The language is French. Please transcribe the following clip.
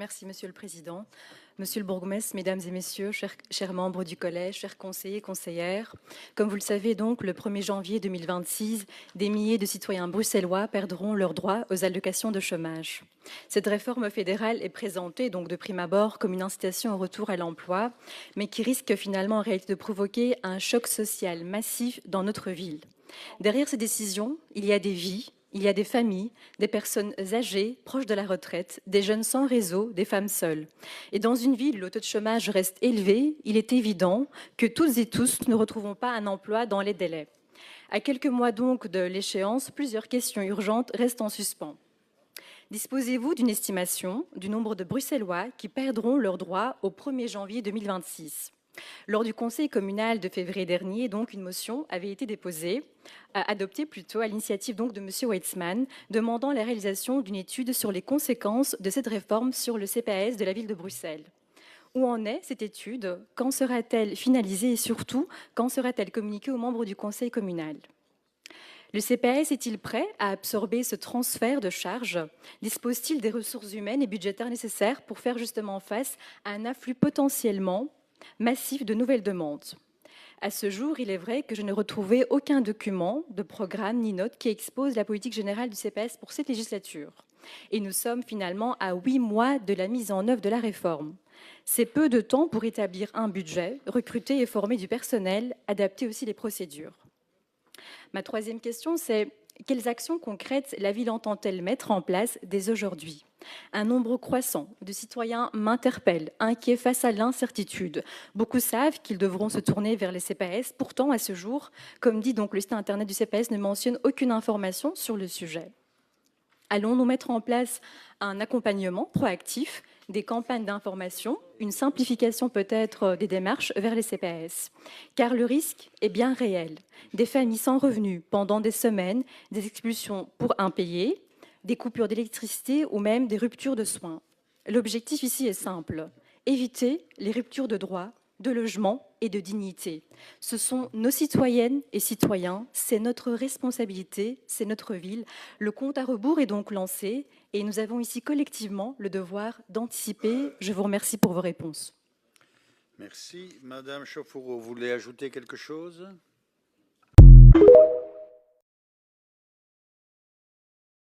Merci, Monsieur le Président. Monsieur le bourgmestre, Mesdames et Messieurs, chers membres du Collège, chers conseillers et conseillères, comme vous le savez donc, le 1er janvier 2026, des milliers de citoyens bruxellois perdront leurs droits aux allocations de chômage. Cette réforme fédérale est présentée donc de prime abord comme une incitation au retour à l'emploi, mais qui risque finalement en réalité de provoquer un choc social massif dans notre ville. Derrière ces décisions, il y a des vies, il y a des familles, des personnes âgées, proches de la retraite, des jeunes sans réseau, des femmes seules. Et dans une ville où le taux de chômage reste élevé, il est évident que toutes et tous ne retrouvons pas un emploi dans les délais. À quelques mois donc de l'échéance, plusieurs questions urgentes restent en suspens. Disposez-vous d'une estimation du nombre de Bruxellois qui perdront leurs droits au 1er janvier 2026 ? Lors du conseil communal de février dernier, donc, une motion avait été déposée, adoptée plutôt à l'initiative donc de M. Weitzmann, demandant la réalisation d'une étude sur les conséquences de cette réforme sur le CPAS de la ville de Bruxelles. Où en est cette étude? Quand sera-t-elle finalisée et surtout, quand sera-t-elle communiquée aux membres du conseil communal? Le CPAS est-il prêt à absorber ce transfert de charges? Dispose-t-il des ressources humaines et budgétaires nécessaires pour faire justement face à un afflux potentiellement massif de nouvelles demandes? À ce jour, il est vrai que je n'ai retrouvé aucun document de programme ni note qui expose la politique générale du CPAS pour cette législature. Et nous sommes finalement à 8 mois de la mise en œuvre de la réforme. C'est peu de temps pour établir un budget, recruter et former du personnel, adapter aussi les procédures. Ma troisième question, c'est quelles actions concrètes la ville entend-elle mettre en place dès aujourd'hui? Un nombre croissant de citoyens m'interpelle, inquiets face à l'incertitude. Beaucoup savent qu'ils devront se tourner vers les CPAS. Pourtant, à ce jour, comme dit donc le site internet du CPAS, ne mentionne aucune information sur le sujet. Allons-nous mettre en place un accompagnement proactif, des campagnes d'information, une simplification peut-être des démarches vers les CPAS? Car le risque est bien réel. Des familles sans revenus pendant des semaines, des expulsions pour impayés, des coupures d'électricité ou même des ruptures de soins. L'objectif ici est simple, éviter les ruptures de droits, de logement et de dignité. Ce sont nos citoyennes et citoyens, c'est notre responsabilité, c'est notre ville. Le compte à rebours est donc lancé et nous avons ici collectivement le devoir d'anticiper. Je vous remercie pour vos réponses. Merci. Madame Chauffourou, vous voulez ajouter quelque chose?